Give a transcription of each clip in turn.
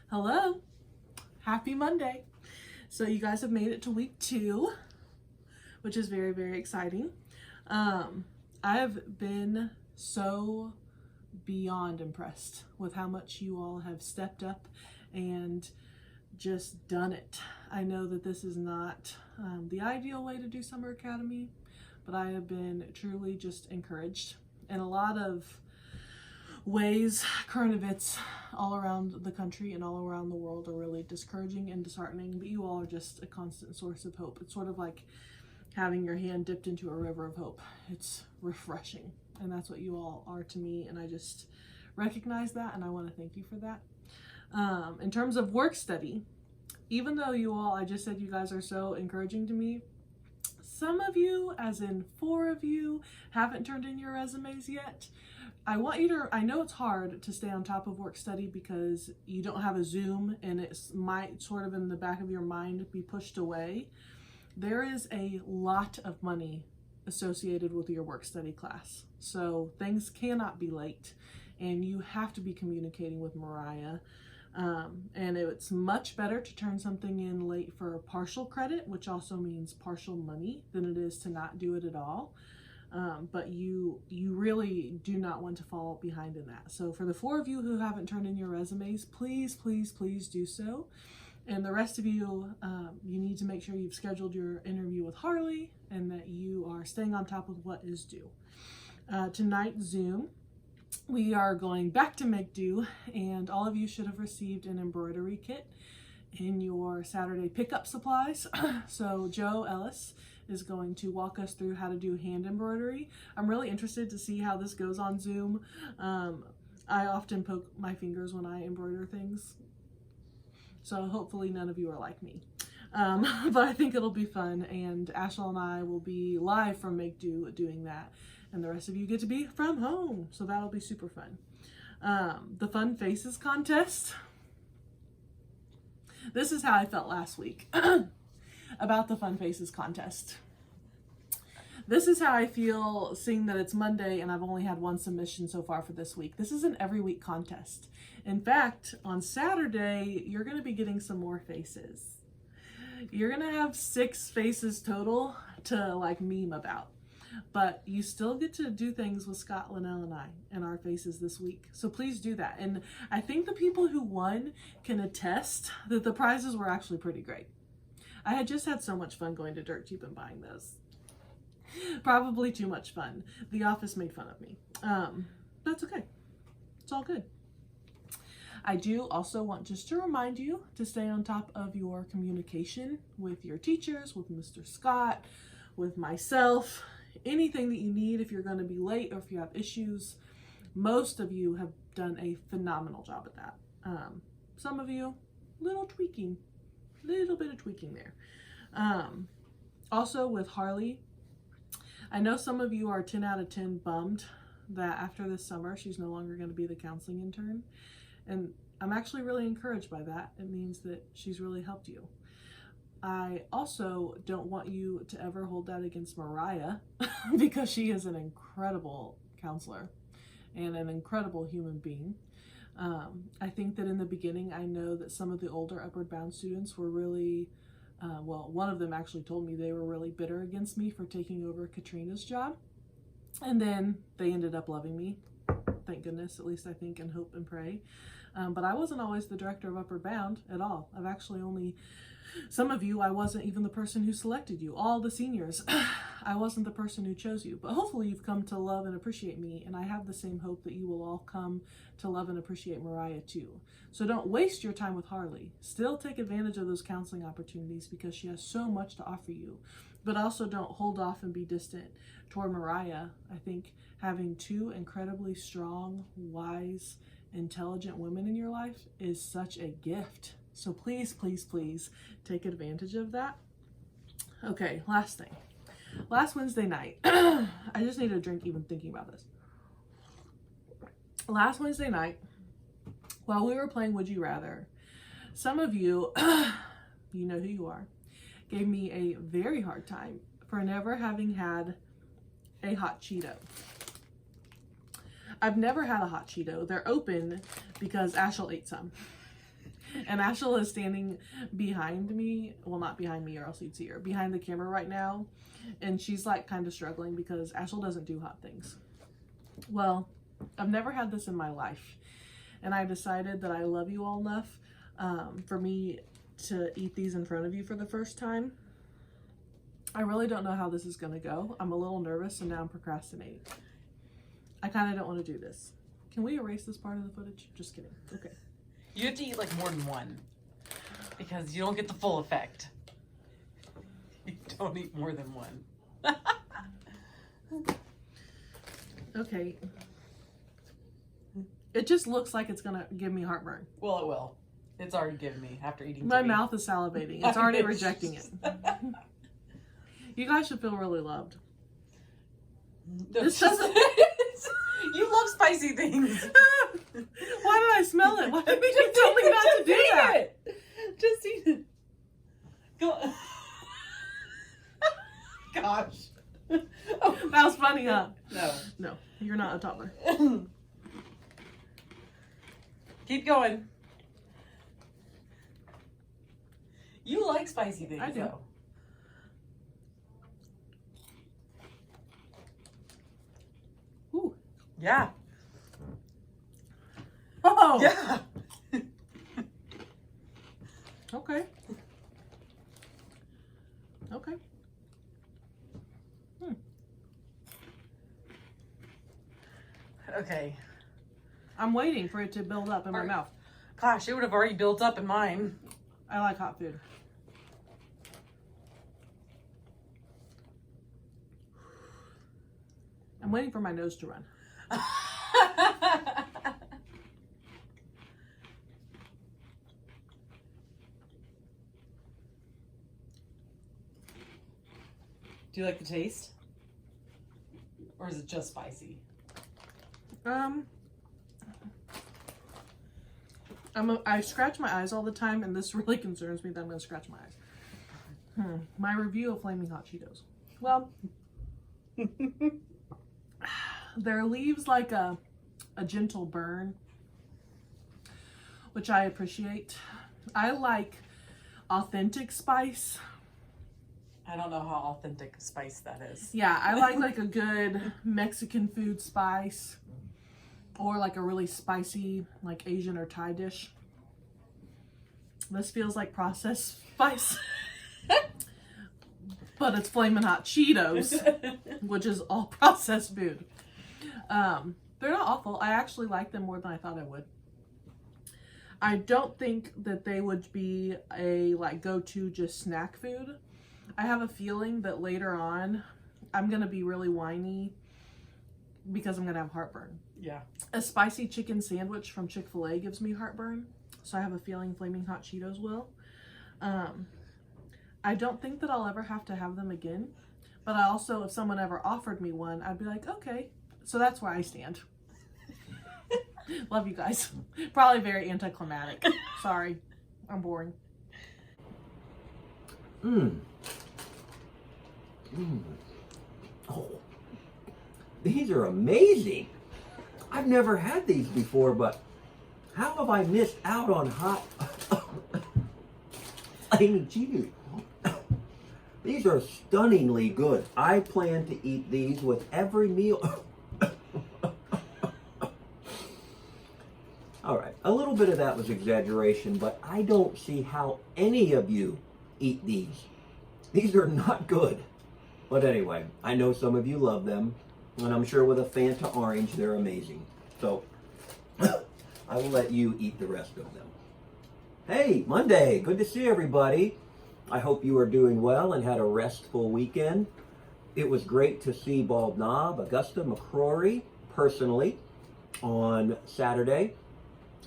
Hello, happy Monday. So you guys have made it to week 2, which is very, very exciting. I have been so beyond impressed with how much you all have stepped up and just done it. I know that this is not the ideal way to do summer academy, but I have been truly just encouraged in a lot of ways. Current events all around the country and all around the world are really discouraging and disheartening, but you all are just a constant source of hope. It's sort of like having your hand dipped into a river of hope. It's refreshing, and that's what you all are to me, and I just recognize that, and I want to thank you for that. In terms of work study, even though you all, I just said you guys are so encouraging to me, some of you, as in 4 of you, haven't turned in your resumes yet. I want you to, I know it's hard to stay on top of work study because you don't have a Zoom and it might sort of in the back of your mind be pushed away. There is a lot of money associated with your work study class. So things cannot be late and you have to be communicating with Mariah. And it's much better to turn something in late for partial credit, which also means partial money, than it is to not do it at all. But you really do not want to fall behind in that. So for the 4 of you who haven't turned in your resumes, please, please, please do so. And the rest of you, you need to make sure you've scheduled your interview with Harley and that you are staying on top of what is due. Tonight, Zoom, we are going back to Make Do, and all of you should have received an embroidery kit in your Saturday pickup supplies. So Joe Ellis is going to walk us through how to do hand embroidery. I'm really interested to see how this goes on Zoom. I often poke my fingers when I embroider things, so hopefully none of you are like me. But I think it'll be fun, and Ashel and I will be live from Make Do doing that, and the rest of you get to be from home, so that'll be super fun. The Fun Faces contest. This is how I felt last week about the Fun Faces contest. This is how I feel seeing that it's Monday and I've only had 1 submission so far for this week. This is an every week contest. In fact, on Saturday, you're going to be getting some more faces. You're going to have 6 faces total to like meme about. But you still get to do things with Scott, Linnell, and I and our faces this week. So please do that. And I think the people who won can attest that the prizes were actually pretty great. I had just had so much fun going to Dirt Cheap and buying those. Probably too much fun. The office made fun of me. That's okay. It's all good. I do also want just to remind you to stay on top of your communication with your teachers, with Mr. Scott, with myself. Anything that you need if you're going to be late or if you have issues. Most of you have done a phenomenal job at that. Some of you, little bit of tweaking there. Also with Harley, I know some of you are 10 out of 10 bummed that after this summer she's no longer going to be the counseling intern, and I'm actually really encouraged by that. It means that she's really helped you. I also don't want you to ever hold that against Mariah because she is an incredible counselor and an incredible human being. I think that in the beginning, I know that some of the older Upward Bound students were really, well, one of them actually told me they were really bitter against me for taking over Katrina's job. And then they ended up loving me. Thank goodness, at least I think and hope and pray. But I wasn't always the director of Upward Bound at all. I've actually only, some of you, I wasn't even the person who selected you. All the seniors, I wasn't the person who chose you. But hopefully you've come to love and appreciate me, and I have the same hope that you will all come to love and appreciate Mariah too. So don't waste your time with Harley. Still take advantage of those counseling opportunities because she has so much to offer you. But also don't hold off and be distant toward Mariah. I think having 2 incredibly strong, wise, intelligent women in your life is such a gift. So please, please, please take advantage of that. Okay, last thing. Last Wednesday night, I just need a drink even thinking about this. Last Wednesday night, while we were playing Would You Rather, some of you, you know who you are, gave me a very hard time for never having had a hot Cheeto. I've never had a hot Cheeto. They're open because Ashel ate some. And Ashel is standing behind me. Well, not behind me, or else you'd see her. Behind the camera right now. And she's like kind of struggling because Ashel doesn't do hot things. Well, I've never had this in my life. And I decided that I love you all enough for me to eat these in front of you for the first time. I really don't know how this is going to go. I'm a little nervous and now I'm procrastinating. I kind of don't want to do this. Can we erase this part of the footage? Just kidding. Okay. You have to eat like more than one because you don't get the full effect. You don't eat more than one. Okay. It just looks like it's going to give me heartburn. Well, it will. It's already given me after eating My 3. mouth is salivating. It's already rejecting it. You guys should feel really loved. This doesn't... You love spicy things. Why did I smell it? Why did you tell me not to do that? Just eat it. Go. Gosh. Oh, that was funny, huh? No. No, you're not a toddler. Keep going. You like spicy things, I do. though. Ooh. Yeah. Oh. Yeah. Okay. Okay. Okay. I'm waiting for it to build up in my mouth. Gosh, it would have already built up in mine. I like hot food. I'm waiting for my nose to run. Do you like the taste? Or is it just spicy? I scratch my eyes all the time, and this really concerns me that I'm going to scratch my eyes. My review of Flaming Hot Cheetos. Well, there leaves like a gentle burn, which I appreciate. I like authentic spice. I don't know how authentic spice that is. Yeah, I like a good Mexican food spice. Or like a really spicy, like Asian or Thai dish. This feels like processed spice. But it's Flamin' Hot Cheetos, which is all processed food. They're not awful. I actually like them more than I thought I would. I don't think that they would be a like go-to just snack food. I have a feeling that later on, I'm going to be really whiny because I'm going to have heartburn. Yeah. A spicy chicken sandwich from Chick-fil-A gives me heartburn. So I have a feeling Flaming Hot Cheetos will. I don't think that I'll ever have to have them again. But I also, if someone ever offered me one, I'd be like, okay. So that's where I stand. Love you guys. Probably very anticlimactic. Sorry. I'm boring. Oh, these are amazing. I've never had these before, but how have I missed out on hot Flaming Cheetos? These are stunningly good. I plan to eat these with every meal. All right, a little bit of that was exaggeration, but I don't see how any of you eat these. These are not good. But anyway, I know some of you love them, and I'm sure with a Fanta orange, they're amazing. So, I will let you eat the rest of them. Hey, Monday, good to see everybody. I hope you are doing well and had a restful weekend. It was great to see Bald Knob, Augusta McCrory, personally, on Saturday.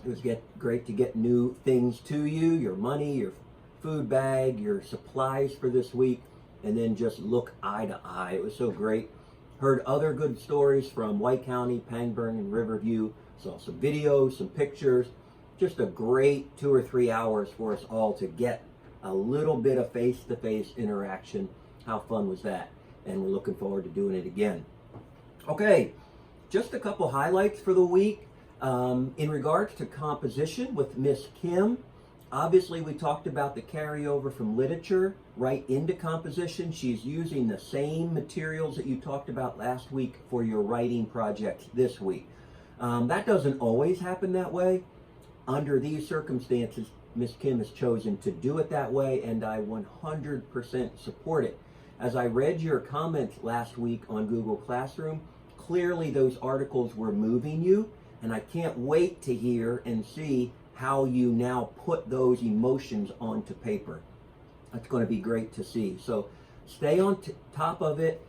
It was great to get new things to you, your money, your food bag, your supplies for this week, and then just look eye to eye. It was so great. Heard other good stories from White County, Pangburn, and Riverview. Saw some videos, some pictures. Just a great 2 or 3 hours for us all to get a little bit of face-to-face interaction. How fun was that? And we're looking forward to doing it again. Okay, just a couple highlights for the week. In regards to composition with Miss Kim, obviously we talked about the carryover from literature right into composition. She's using the same materials that you talked about last week for your writing projects this week. That doesn't always happen that way. Under these circumstances, Miss Kim has chosen to do it that way, and I 100% support it. As I read your comments last week on Google Classroom, clearly those articles were moving you, and I can't wait to hear and see how you now put those emotions onto paper. That's going to be great to see. So stay on top of it.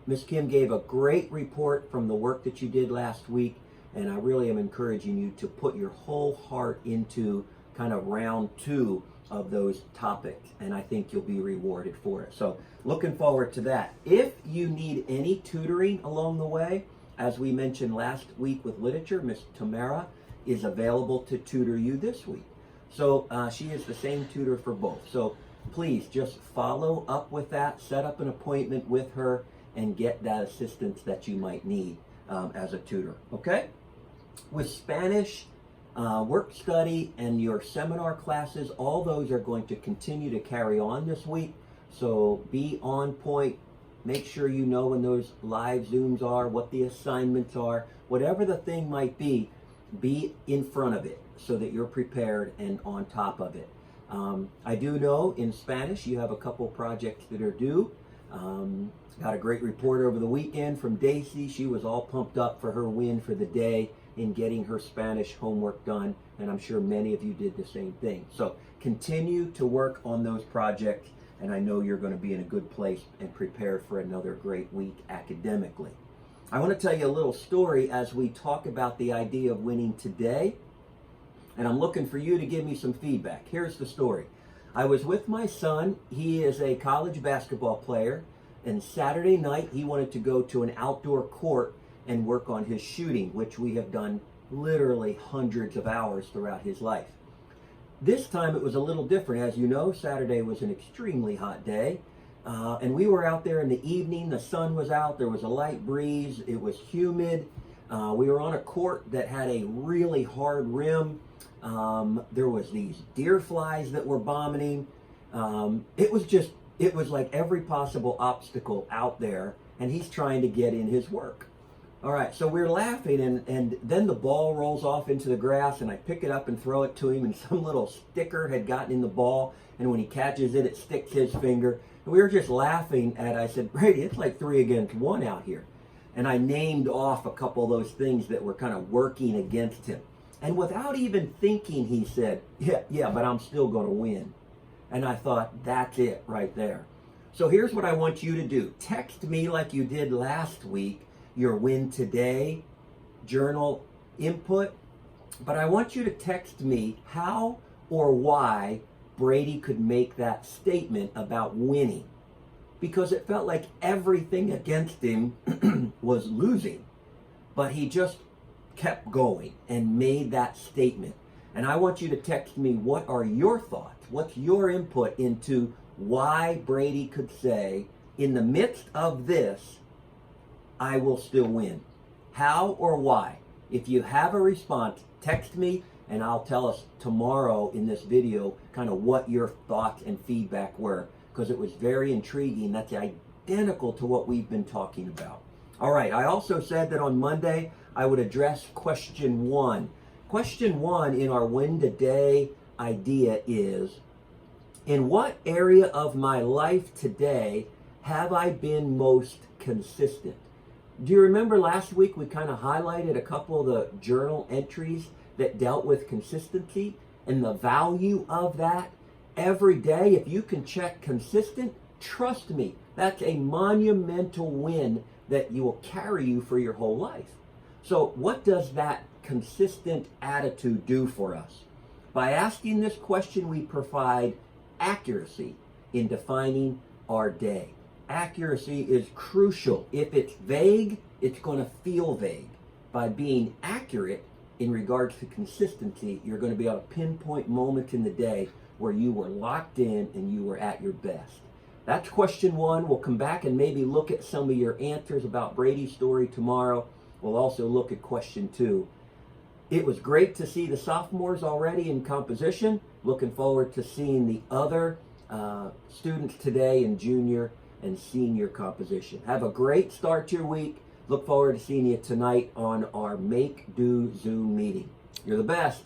Miss Kim gave a great report from the work that you did last week, and I really am encouraging you to put your whole heart into kind of round 2 of those topics, and I think you'll be rewarded for it. So looking forward to that. If you need any tutoring along the way, as we mentioned last week with literature, Miss Tamara is available to tutor you this week. So she is the same tutor for both. So please just follow up with that, set up an appointment with her, and get that assistance that you might need as a tutor, okay? With Spanish, work study, and your seminar classes, all those are going to continue to carry on this week. So be on point. Make sure you know when those live Zooms are, what the assignments are, whatever the thing might be in front of it so that you're prepared and on top of it. I do know in Spanish you have a couple projects that are due. Got a great report over the weekend from Daisy. She was all pumped up for her win for the day in getting her Spanish homework done, and I'm sure many of you did the same thing. So continue to work on those projects, and I know you're going to be in a good place and prepared for another great week academically. I want to tell you a little story as we talk about the idea of winning today, and I'm looking for you to give me some feedback. Here's the story. I was with my son. He is a college basketball player, and Saturday night he wanted to go to an outdoor court and work on his shooting, which we have done literally hundreds of hours throughout his life. This time it was a little different. As you know, Saturday was an extremely hot day, and we were out there in the evening. The sun was out, there was a light breeze, it was humid. We were on a court that had a really hard rim. There was these deer flies that were vomiting. It was like every possible obstacle out there, and he's trying to get in his work. All right, so we're laughing, and then the ball rolls off into the grass, and I pick it up and throw it to him, and some little sticker had gotten in the ball, and when he catches it, it sticks his finger. And we were just laughing I said, Brady, it's like 3 against 1 out here. And I named off a couple of those things that were kind of working against him. And without even thinking, he said, yeah, but I'm still going to win. And I thought, that's it right there. So here's what I want you to do. Text me like you did last week, your win today journal input, but I want you to text me how or why Brady could make that statement about winning, because it felt like everything against him was losing, but he just kept going and made that statement. And I want you to text me, what are your thoughts? What's your input into why Brady could say, in the midst of this, I will still win? How or why? If you have a response, text me, and I'll tell us tomorrow in this video kind of what your thoughts and feedback were, because it was very intriguing. That's identical to what we've been talking about. All right, I also said that on Monday I would address question 1. Question 1 in our win today idea is, in what area of my life today have I been most consistent? Do you remember last week we kind of highlighted a couple of the journal entries that dealt with consistency and the value of that? Every day, if you can check consistent, trust me, that's a monumental win that you will carry you for your whole life. So what does that consistent attitude do for us? By asking this question, we provide accuracy in defining our day. Accuracy is crucial. If it's vague, it's going to feel vague. By being accurate in regards to consistency, you're going to be able to pinpoint moments in the day where you were locked in and you were at your best. That's question 1. We'll come back and maybe look at some of your answers about Brady's story tomorrow. We'll also look at question 2. It was great to see the sophomores already in composition. Looking forward to seeing the other students today in junior and senior composition. Have a great start to your week. Look forward to seeing you tonight on our Make Do Zoom meeting. You're the best.